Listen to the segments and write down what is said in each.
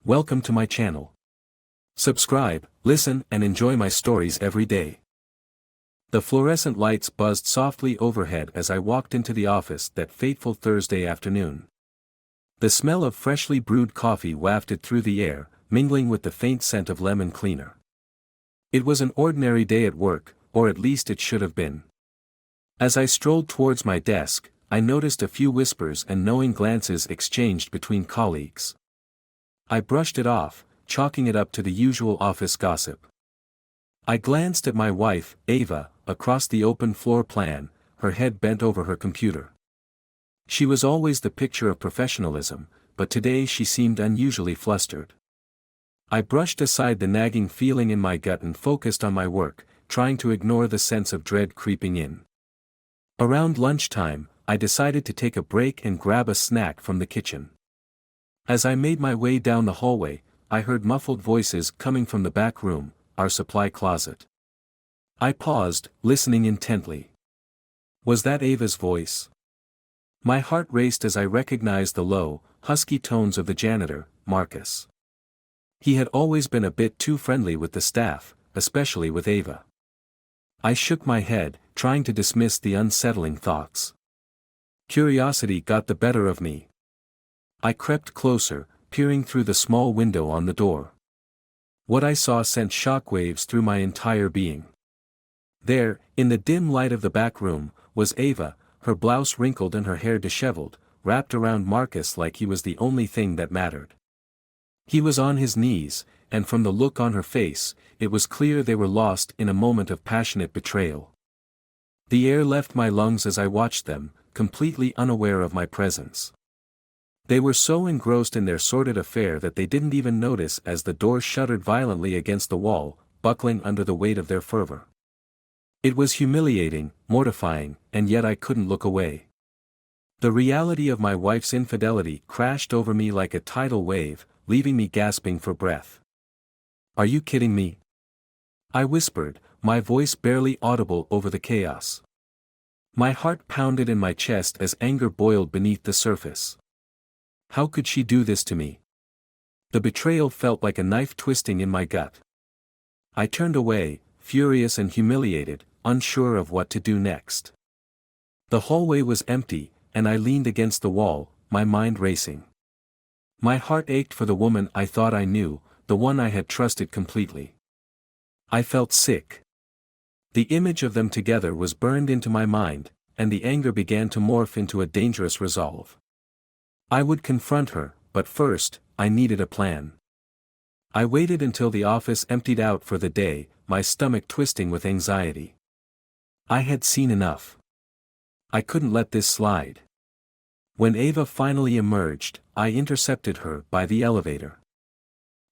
Welcome to my channel. Subscribe, listen, and enjoy my stories every day. The fluorescent lights buzzed softly overhead as I walked into the office that fateful Thursday afternoon. The smell of freshly brewed coffee wafted through the air, mingling with the faint scent of lemon cleaner. It was an ordinary day at work, or at least it should have been. As I strolled towards my desk, I noticed a few whispers and knowing glances exchanged between colleagues. I brushed it off, chalking it up to the usual office gossip. I glanced at my wife, Ava, across the open floor plan, her head bent over her computer. She was always the picture of professionalism, but today she seemed unusually flustered. I brushed aside the nagging feeling in my gut and focused on my work, trying to ignore the sense of dread creeping in. Around lunchtime, I decided to take a break and grab a snack from the kitchen. As I made my way down the hallway, I heard muffled voices coming from the back room, our supply closet. I paused, listening intently. Was that Ava's voice? My heart raced as I recognized the low, husky tones of the janitor, Marcus. He had always been a bit too friendly with the staff, especially with Ava. I shook my head, trying to dismiss the unsettling thoughts. Curiosity got the better of me. I crept closer, peering through the small window on the door. What I saw sent shockwaves through my entire being. There, in the dim light of the back room, was Ava, her blouse wrinkled and her hair disheveled, wrapped around Marcus like he was the only thing that mattered. He was on his knees, and from the look on her face, it was clear they were lost in a moment of passionate betrayal. The air left my lungs as I watched them, completely unaware of my presence. They were so engrossed in their sordid affair that they didn't even notice as the door shuddered violently against the wall, buckling under the weight of their fervor. It was humiliating, mortifying, and yet I couldn't look away. The reality of my wife's infidelity crashed over me like a tidal wave, leaving me gasping for breath. "Are you kidding me?" I whispered, my voice barely audible over the chaos. My heart pounded in my chest as anger boiled beneath the surface. How could she do this to me? The betrayal felt like a knife twisting in my gut. I turned away, furious and humiliated, unsure of what to do next. The hallway was empty, and I leaned against the wall, my mind racing. My heart ached for the woman I thought I knew, the one I had trusted completely. I felt sick. The image of them together was burned into my mind, and the anger began to morph into a dangerous resolve. I would confront her, but first, I needed a plan. I waited until the office emptied out for the day, my stomach twisting with anxiety. I had seen enough. I couldn't let this slide. When Ava finally emerged, I intercepted her by the elevator.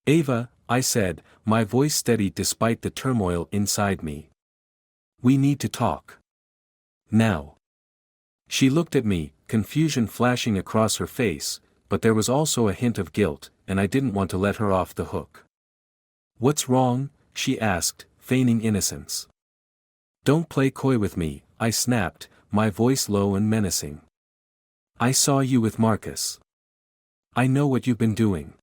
"Ava," I said, my voice steady despite the turmoil inside me. "We need to talk. Now." She looked at me, confusion flashing across her face, but there was also a hint of guilt, and I didn't want to let her off the hook. "What's wrong?" she asked, feigning innocence. "Don't play coy with me," I snapped, my voice low and menacing. "I saw you with Marcus. I know what you've been doing."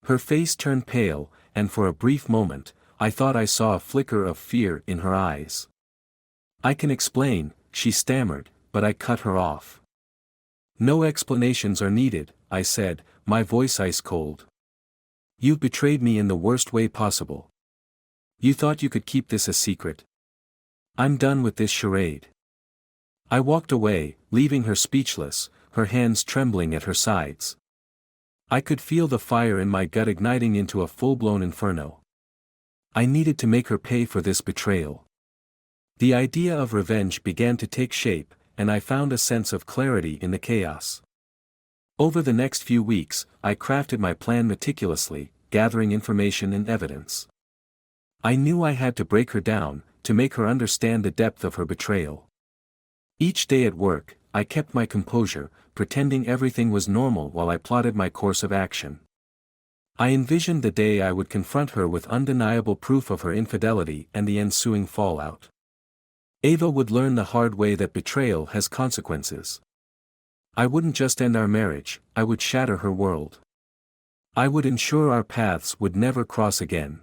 Her face turned pale, and for a brief moment, I thought I saw a flicker of fear in her eyes. "I can explain," she stammered, but I cut her off. "No explanations are needed," I said, my voice ice cold. "You've betrayed me in the worst way possible. You thought you could keep this a secret. I'm done with this charade." I walked away, leaving her speechless, her hands trembling at her sides. I could feel the fire in my gut igniting into a full-blown inferno. I needed to make her pay for this betrayal. The idea of revenge began to take shape, and I found a sense of clarity in the chaos. Over the next few weeks, I crafted my plan meticulously, gathering information and evidence. I knew I had to break her down, to make her understand the depth of her betrayal. Each day at work, I kept my composure, pretending everything was normal while I plotted my course of action. I envisioned the day I would confront her with undeniable proof of her infidelity and the ensuing fallout. Ava would learn the hard way that betrayal has consequences. I wouldn't just end our marriage, I would shatter her world. I would ensure our paths would never cross again.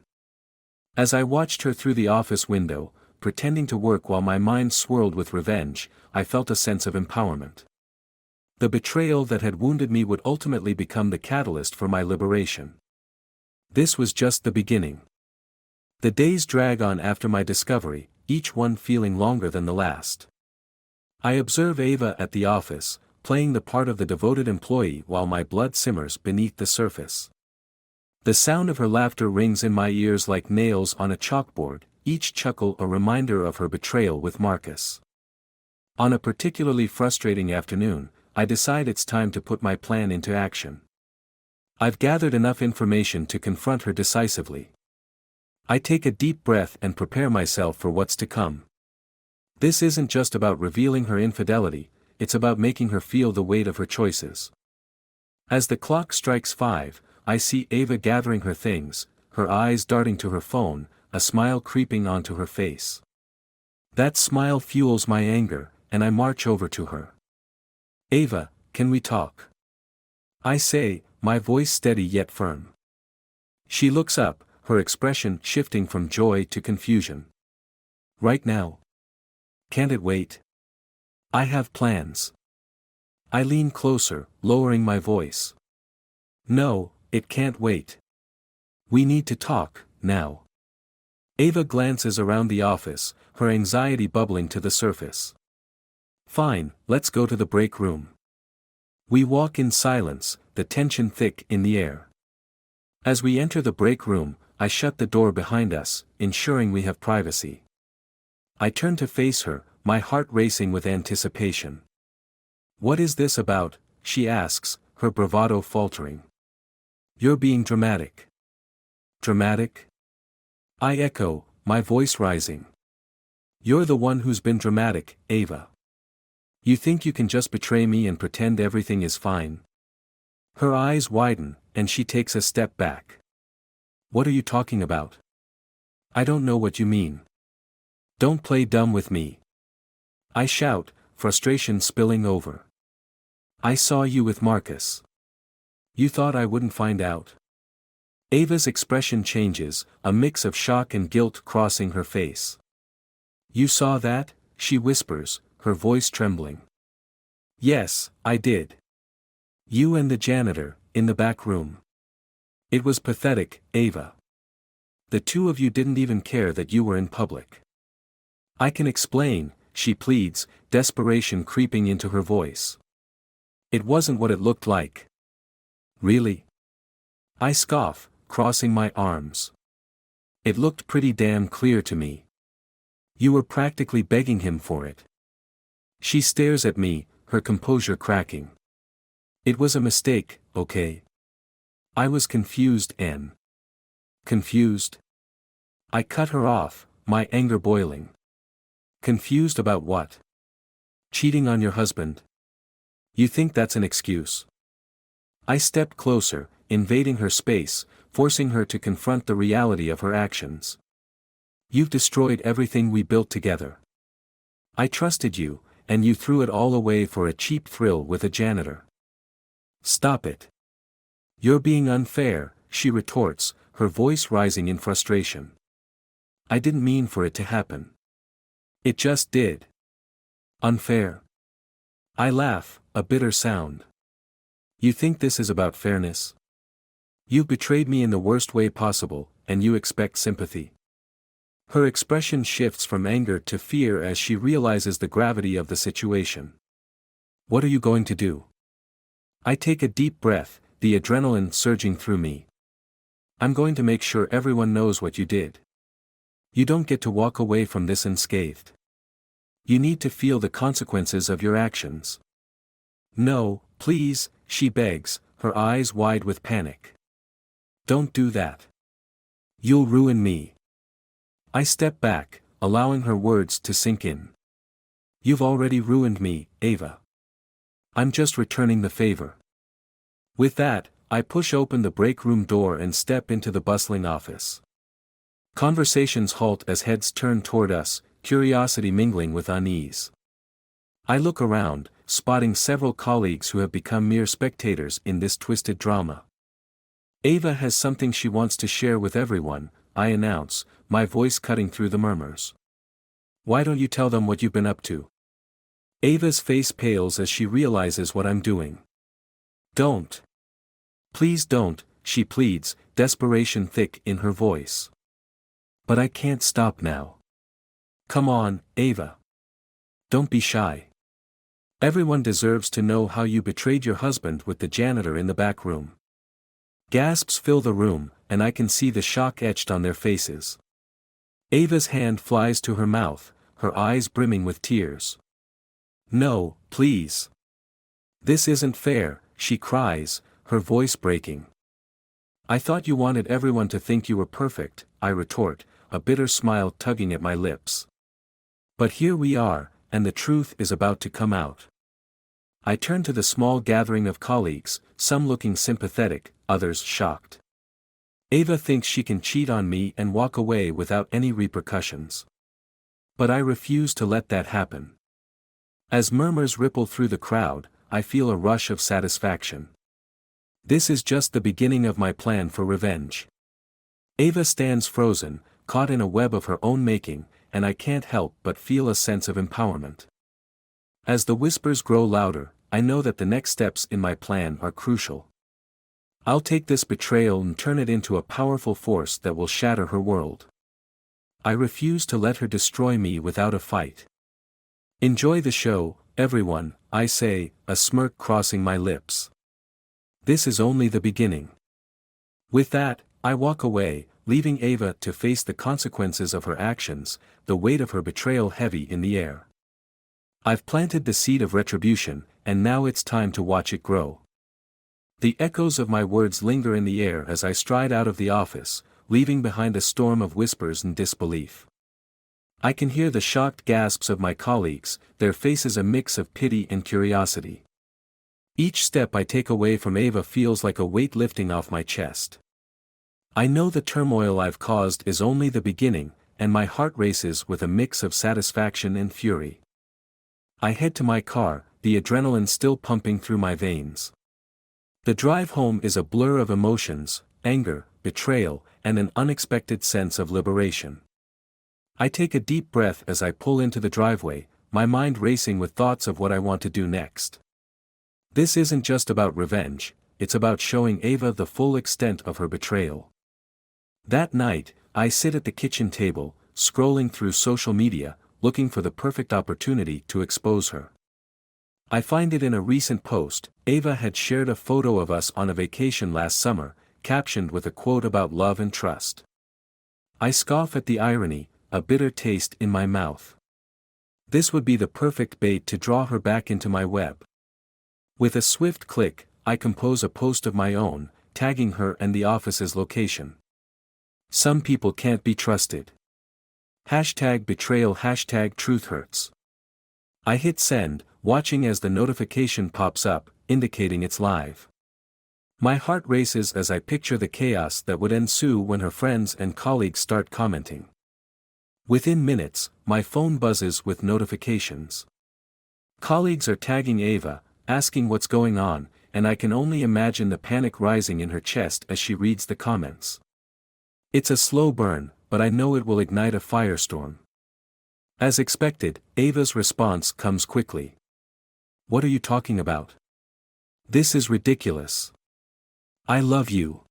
As I watched her through the office window, pretending to work while my mind swirled with revenge, I felt a sense of empowerment. The betrayal that had wounded me would ultimately become the catalyst for my liberation. This was just the beginning. The days drag on after my discovery, each one feeling longer than the last. I observe Ava at the office, playing the part of the devoted employee while my blood simmers beneath the surface. The sound of her laughter rings in my ears like nails on a chalkboard, each chuckle a reminder of her betrayal with Marcus. On a particularly frustrating afternoon, I decide it's time to put my plan into action. I've gathered enough information to confront her decisively. I take a deep breath and prepare myself for what's to come. This isn't just about revealing her infidelity, it's about making her feel the weight of her choices. As the clock strikes 5, I see Ava gathering her things, her eyes darting to her phone, a smile creeping onto her face. That smile fuels my anger, and I march over to her. Ava, can we talk? I say, my voice steady yet firm. She looks up, her expression shifting from joy to confusion. Right now? Can't it wait? I have plans. I lean closer, lowering my voice. No, it can't wait. We need to talk, now. Ava glances around the office, her anxiety bubbling to the surface. Fine, let's go to the break room. We walk in silence, the tension thick in the air. As we enter the break room, I shut the door behind us, ensuring we have privacy. I turn to face her, my heart racing with anticipation. What is this about? She asks, her bravado faltering. You're being dramatic. Dramatic? I echo, my voice rising. You're the one who's been dramatic, Ava. You think you can just betray me and pretend everything is fine? Her eyes widen, and she takes a step back. What are you talking about? I don't know what you mean. Don't play dumb with me. I shout, frustration spilling over. I saw you with Marcus. You thought I wouldn't find out? Ava's expression changes, a mix of shock and guilt crossing her face. You saw that? She whispers, her voice trembling. Yes, I did. You and the janitor, in the back room. It was pathetic, Ava. The two of you didn't even care that you were in public. I can explain, she pleads, desperation creeping into her voice. It wasn't what it looked like. Really? I scoff, crossing my arms. It looked pretty damn clear to me. You were practically begging him for it. She stares at me, her composure cracking. It was a mistake, okay? I was confused, Anne. Confused? I cut her off, my anger boiling. Confused about what? Cheating on your husband? You think that's an excuse? I stepped closer, invading her space, forcing her to confront the reality of her actions. You've destroyed everything we built together. I trusted you, and you threw it all away for a cheap thrill with a janitor. Stop it. You're being unfair, she retorts, her voice rising in frustration. I didn't mean for it to happen. It just did. Unfair. I laugh, a bitter sound. You think this is about fairness? You've betrayed me in the worst way possible, and you expect sympathy. Her expression shifts from anger to fear as she realizes the gravity of the situation. What are you going to do? I take a deep breath, the adrenaline surging through me. I'm going to make sure everyone knows what you did. You don't get to walk away from this unscathed. You need to feel the consequences of your actions. No, please, she begs, her eyes wide with panic. Don't do that. You'll ruin me. I step back, allowing her words to sink in. You've already ruined me, Ava. I'm just returning the favor. With that, I push open the break room door and step into the bustling office. Conversations halt as heads turn toward us, curiosity mingling with unease. I look around, spotting several colleagues who have become mere spectators in this twisted drama. Ava has something she wants to share with everyone, I announce, my voice cutting through the murmurs. Why don't you tell them what you've been up to? Ava's face pales as she realizes what I'm doing. Don't. Please don't, she pleads, desperation thick in her voice. But I can't stop now. Come on, Ava. Don't be shy. Everyone deserves to know how you betrayed your husband with the janitor in the back room. Gasps fill the room, and I can see the shock etched on their faces. Ava's hand flies to her mouth, her eyes brimming with tears. No, please. This isn't fair, she cries, her voice breaking. I thought you wanted everyone to think you were perfect, I retort, a bitter smile tugging at my lips. But here we are, and the truth is about to come out. I turn to the small gathering of colleagues, some looking sympathetic, others shocked. Ava thinks she can cheat on me and walk away without any repercussions. But I refuse to let that happen. As murmurs ripple through the crowd, I feel a rush of satisfaction. This is just the beginning of my plan for revenge. Ava stands frozen, caught in a web of her own making, and I can't help but feel a sense of empowerment. As the whispers grow louder, I know that the next steps in my plan are crucial. I'll take this betrayal and turn it into a powerful force that will shatter her world. I refuse to let her destroy me without a fight. Enjoy the show, everyone, I say, a smirk crossing my lips. This is only the beginning. With that, I walk away, leaving Ava to face the consequences of her actions, the weight of her betrayal heavy in the air. I've planted the seed of retribution, and now it's time to watch it grow. The echoes of my words linger in the air as I stride out of the office, leaving behind a storm of whispers and disbelief. I can hear the shocked gasps of my colleagues, their faces a mix of pity and curiosity. Each step I take away from Ava feels like a weight lifting off my chest. I know the turmoil I've caused is only the beginning, and my heart races with a mix of satisfaction and fury. I head to my car, the adrenaline still pumping through my veins. The drive home is a blur of emotions, anger, betrayal, and an unexpected sense of liberation. I take a deep breath as I pull into the driveway, my mind racing with thoughts of what I want to do next. This isn't just about revenge, it's about showing Ava the full extent of her betrayal. That night, I sit at the kitchen table, scrolling through social media, looking for the perfect opportunity to expose her. I find it in a recent post. Ava had shared a photo of us on a vacation last summer, captioned with a quote about love and trust. I scoff at the irony, a bitter taste in my mouth. This would be the perfect bait to draw her back into my web. With a swift click, I compose a post of my own, tagging her and the office's location. Some people can't be trusted. #betrayal #truth hurts. I hit send, watching as the notification pops up, indicating it's live. My heart races as I picture the chaos that would ensue when her friends and colleagues start commenting. Within minutes, my phone buzzes with notifications. Colleagues are tagging Ava, asking what's going on, and I can only imagine the panic rising in her chest as she reads the comments. It's a slow burn, but I know it will ignite a firestorm. As expected, Ava's response comes quickly. What are you talking about? This is ridiculous. I love you.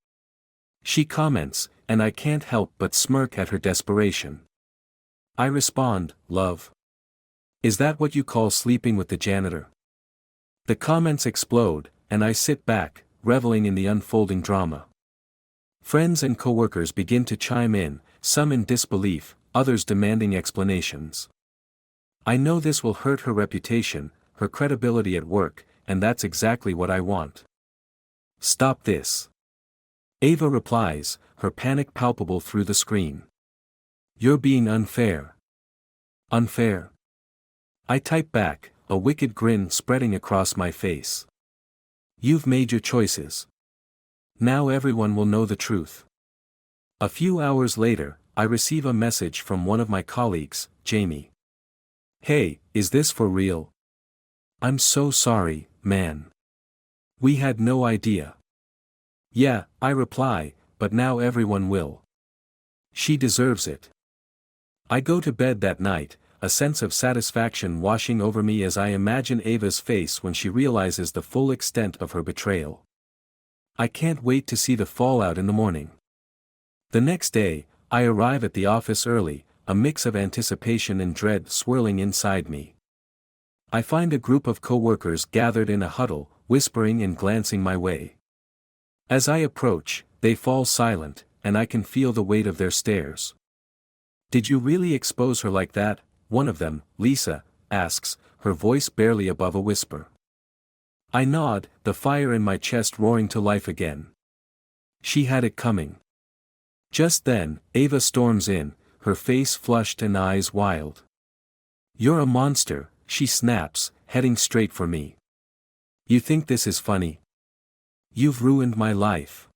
She comments, and I can't help but smirk at her desperation. I respond, love. Is that what you call sleeping with the janitor? The comments explode, and I sit back, reveling in the unfolding drama. Friends and coworkers begin to chime in, some in disbelief, others demanding explanations. I know this will hurt her reputation, her credibility at work, and that's exactly what I want. Stop this. Ava replies, her panic palpable through the screen. You're being unfair. Unfair? I type back, a wicked grin spreading across my face. You've made your choices. Now everyone will know the truth. A few hours later, I receive a message from one of my colleagues, Jamie. Hey, is this for real? I'm so sorry, man. We had no idea. Yeah, I reply, but now everyone will. She deserves it. I go to bed that night, a sense of satisfaction washing over me as I imagine Ava's face when she realizes the full extent of her betrayal. I can't wait to see the fallout in the morning. The next day, I arrive at the office early, a mix of anticipation and dread swirling inside me. I find a group of coworkers gathered in a huddle, whispering and glancing my way. As I approach, they fall silent, and I can feel the weight of their stares. "Did you really expose her like that?" one of them, Lisa, asks, her voice barely above a whisper. I nod, the fire in my chest roaring to life again. She had it coming. Just then, Ava storms in, her face flushed and eyes wild. "You're a monster," she snaps, heading straight for me. "You think this is funny? You've ruined my life."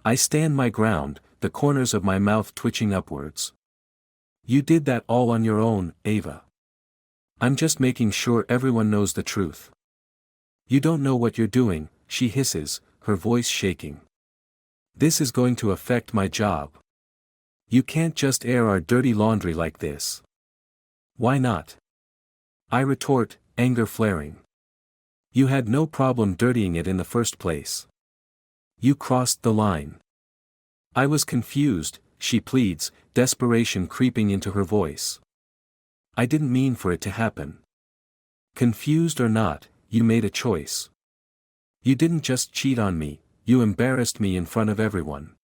I stand my ground, the corners of my mouth twitching upwards. "You did that all on your own, Ava. I'm just making sure everyone knows the truth." "You don't know what you're doing," she hisses, her voice shaking. "This is going to affect my job. You can't just air our dirty laundry like this." "Why not?" I retort, anger flaring. "You had no problem dirtying it in the first place. You crossed the line." I was confused, she pleads, desperation creeping into her voice. "I didn't mean for it to happen. Confused or not, you made a choice. You didn't just cheat on me, you embarrassed me in front of everyone."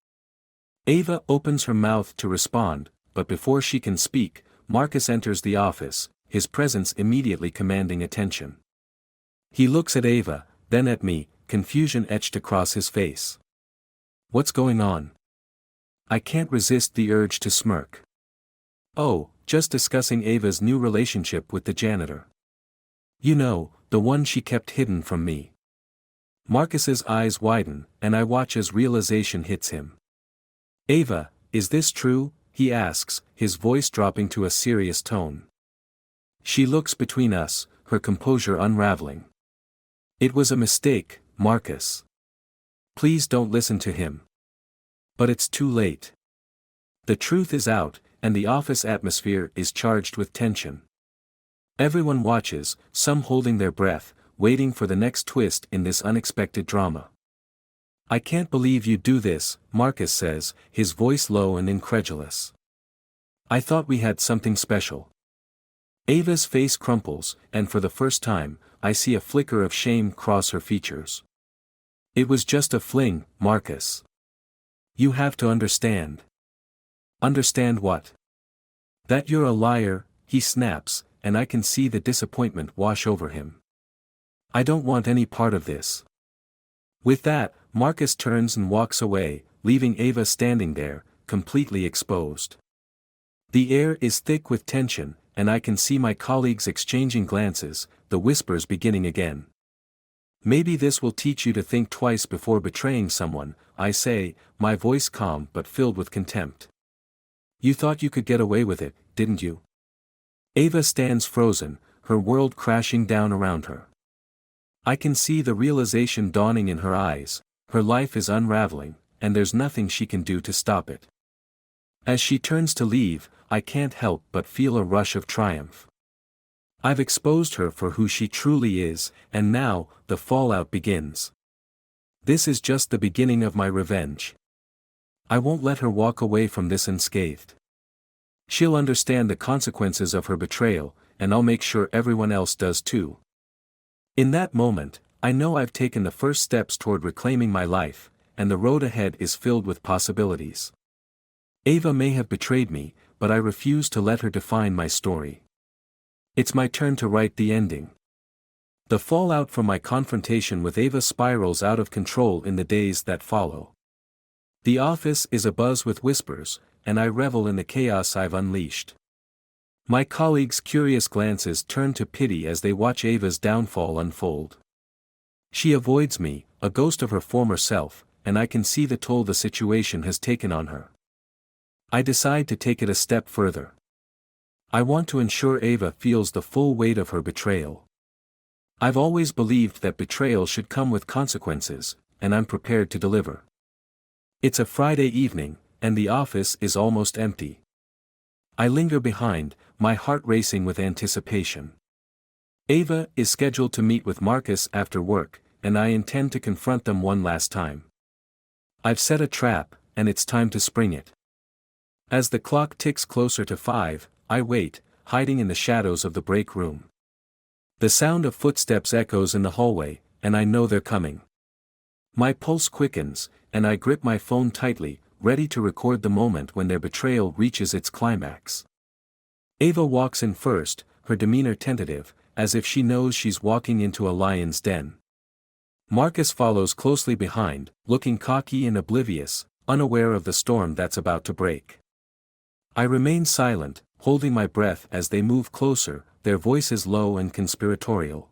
Ava opens her mouth to respond, but before she can speak, Marcus enters the office, his presence immediately commanding attention. He looks at Ava, then at me, confusion etched across his face. "What's going on?" I can't resist the urge to smirk. "Oh, just discussing Ava's new relationship with the janitor. You know, the one she kept hidden from me." Marcus's eyes widen, and I watch as realization hits him. "Ava, is this true?" he asks, his voice dropping to a serious tone. She looks between us, her composure unraveling. "It was a mistake, Marcus. Please don't listen to him." But it's too late. The truth is out, and the office atmosphere is charged with tension. Everyone watches, some holding their breath, waiting for the next twist in this unexpected drama. "I can't believe you do this," Marcus says, his voice low and incredulous. "I thought we had something special." Ava's face crumples, and for the first time, I see a flicker of shame cross her features. "It was just a fling, Marcus. You have to understand." "Understand what?" "That you're a liar," he snaps, and I can see the disappointment wash over him. "I don't want any part of this." With that, Marcus turns and walks away, leaving Ava standing there, completely exposed. The air is thick with tension, and I can see my colleagues exchanging glances, the whispers beginning again. "Maybe this will teach you to think twice before betraying someone," I say, my voice calm but filled with contempt. "You thought you could get away with it, didn't you?" Ava stands frozen, her world crashing down around her. I can see the realization dawning in her eyes, her life is unraveling, and there's nothing she can do to stop it. As she turns to leave, I can't help but feel a rush of triumph. I've exposed her for who she truly is, and now, the fallout begins. This is just the beginning of my revenge. I won't let her walk away from this unscathed. She'll understand the consequences of her betrayal, and I'll make sure everyone else does too. In that moment, I know I've taken the first steps toward reclaiming my life, and the road ahead is filled with possibilities. Ava may have betrayed me, but I refuse to let her define my story. It's my turn to write the ending. The fallout from my confrontation with Ava spirals out of control in the days that follow. The office is abuzz with whispers, and I revel in the chaos I've unleashed. My colleagues' curious glances turn to pity as they watch Ava's downfall unfold. She avoids me, a ghost of her former self, and I can see the toll the situation has taken on her. I decide to take it a step further. I want to ensure Ava feels the full weight of her betrayal. I've always believed that betrayal should come with consequences, and I'm prepared to deliver. It's a Friday evening, and the office is almost empty. I linger behind, my heart racing with anticipation. Ava is scheduled to meet with Marcus after work, and I intend to confront them one last time. I've set a trap, and it's time to spring it. As the clock ticks closer to 5, I wait, hiding in the shadows of the break room. The sound of footsteps echoes in the hallway, and I know they're coming. My pulse quickens, and I grip my phone tightly, ready to record the moment when their betrayal reaches its climax. Ava walks in first, her demeanor tentative, as if she knows she's walking into a lion's den. Marcus follows closely behind, looking cocky and oblivious, unaware of the storm that's about to break. I remain silent, holding my breath as they move closer, their voices low and conspiratorial.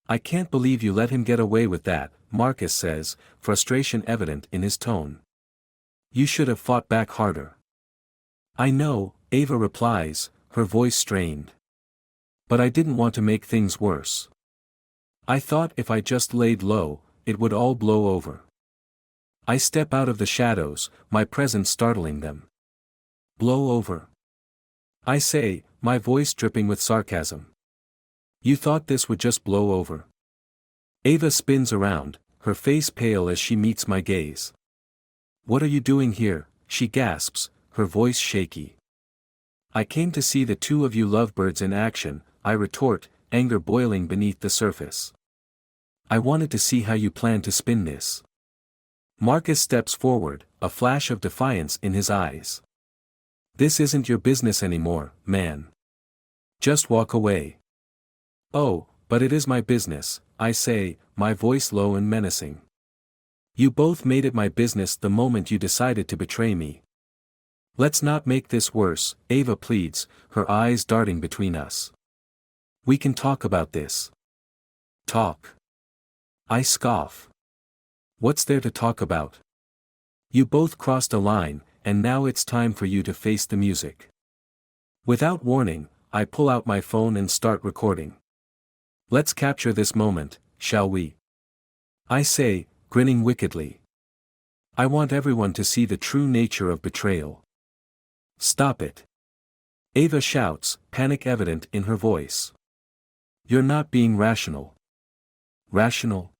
"I can't believe you let him get away with that," Marcus says, frustration evident in his tone. "You should have fought back harder." "I know," Ava replies, her voice strained. "But I didn't want to make things worse. I thought if I just laid low, it would all blow over." I step out of the shadows, my presence startling them. "Blow over?" I say, my voice dripping with sarcasm. "You thought this would just blow over?" Ava spins around, her face pale as she meets my gaze. "What are you doing here?" she gasps, her voice shaky. "I came to see the two of you lovebirds in action," I retort, anger boiling beneath the surface. "I wanted to see how you plan to spin this." Marcus steps forward, a flash of defiance in his eyes. "This isn't your business anymore, man. Just walk away." "Oh, but it is my business," I say, my voice low and menacing. "You both made it my business the moment you decided to betray me." "Let's not make this worse," Ava pleads, her eyes darting between us. "We can talk about this." "Talk?" I scoff. "What's there to talk about? You both crossed a line, and now it's time for you to face the music." Without warning, I pull out my phone and start recording. "Let's capture this moment, shall we?" I say, grinning wickedly. "I want everyone to see the true nature of betrayal." "Stop it!" Ava shouts, panic evident in her voice. "You're not being rational." "Rational?"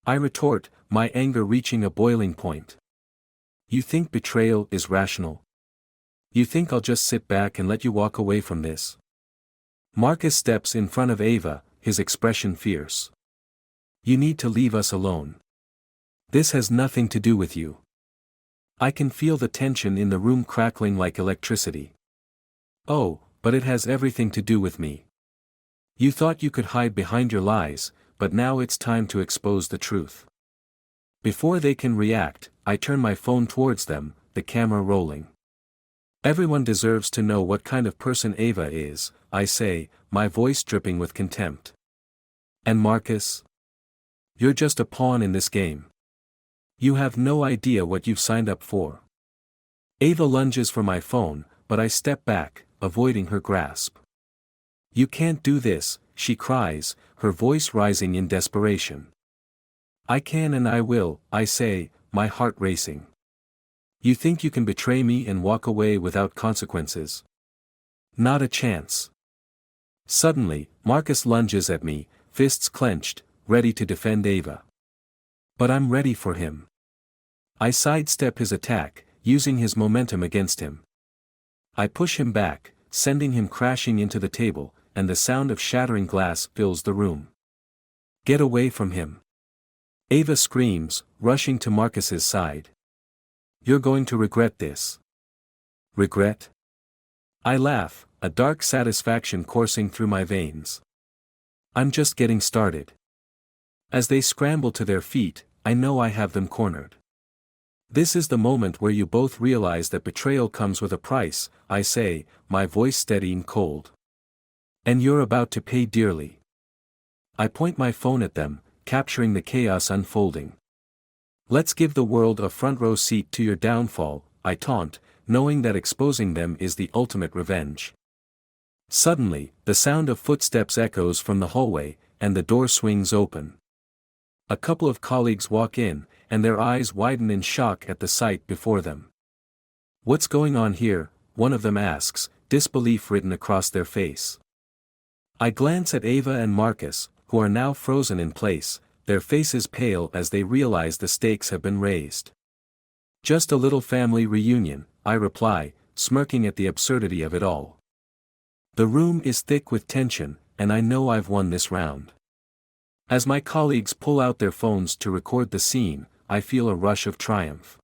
I retort, my anger reaching a boiling point. "You think betrayal is rational? You think I'll just sit back and let you walk away from this?" Marcus steps in front of Ava, his expression fierce. "You need to leave us alone. This has nothing to do with you." I can feel the tension in the room crackling like electricity. "Oh, but it has everything to do with me. You thought you could hide behind your lies, but now it's time to expose the truth." Before they can react, I turn my phone towards them, the camera rolling. "Everyone deserves to know what kind of person Ava is," I say, my voice dripping with contempt. "And Marcus? You're just a pawn in this game. You have no idea what you've signed up for." Ava lunges for my phone, but I step back, avoiding her grasp. "You can't do this," she cries, her voice rising in desperation. "I can and I will," I say, my heart racing. "You think you can betray me and walk away without consequences? Not a chance." Suddenly, Marcus lunges at me, fists clenched, ready to defend Ava. But I'm ready for him. I sidestep his attack, using his momentum against him. I push him back, sending him crashing into the table, and the sound of shattering glass fills the room. "Get away from him!" Ava screams, rushing to Marcus's side. "You're going to regret this." "Regret?" I laugh, a dark satisfaction coursing through my veins. "I'm just getting started." As they scramble to their feet, I know I have them cornered. "This is the moment where you both realize that betrayal comes with a price," I say, my voice steady and cold. "And you're about to pay dearly." I point my phone at them, capturing the chaos unfolding. "Let's give the world a front row seat to your downfall," I taunt, knowing that exposing them is the ultimate revenge. Suddenly, the sound of footsteps echoes from the hallway, and the door swings open. A couple of colleagues walk in, and their eyes widen in shock at the sight before them. "What's going on here?" one of them asks, disbelief written across their face. I glance at Ava and Marcus, who are now frozen in place, their faces pale as they realize the stakes have been raised. "Just a little family reunion," I reply, smirking at the absurdity of it all. The room is thick with tension, and I know I've won this round. As my colleagues pull out their phones to record the scene, I feel a rush of triumph.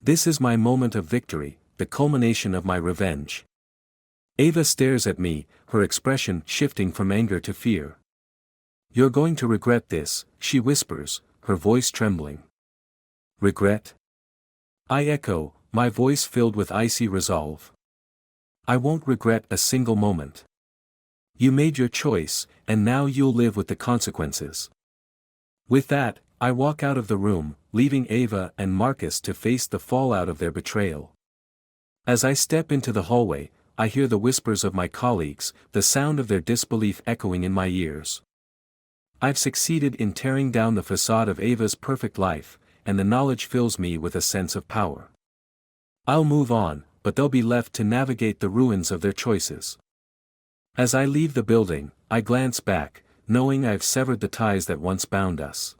This is my moment of victory, the culmination of my revenge. Ava stares at me, her expression shifting from anger to fear. "You're going to regret this," she whispers, her voice trembling. "Regret?" I echo, my voice filled with icy resolve. "I won't regret a single moment. You made your choice, and now you'll live with the consequences." With that, I walk out of the room, leaving Ava and Marcus to face the fallout of their betrayal. As I step into the hallway, I hear the whispers of my colleagues, the sound of their disbelief echoing in my ears. I've succeeded in tearing down the facade of Ava's perfect life, and the knowledge fills me with a sense of power. I'll move on, but they'll be left to navigate the ruins of their choices. As I leave the building, I glance back, knowing I've severed the ties that once bound us.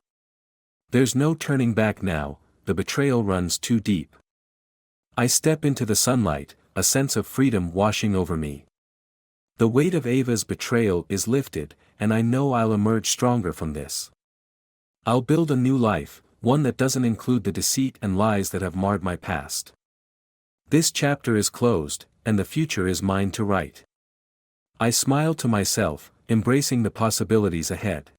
There's no turning back now, the betrayal runs too deep. I step into the sunlight, a sense of freedom washing over me. The weight of Ava's betrayal is lifted, and I know I'll emerge stronger from this. I'll build a new life, one that doesn't include the deceit and lies that have marred my past. This chapter is closed, and the future is mine to write. I smile to myself, embracing the possibilities ahead.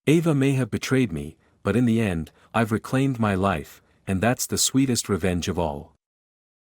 Ava may have betrayed me, but in the end, I've reclaimed my life, and that's the sweetest revenge of all.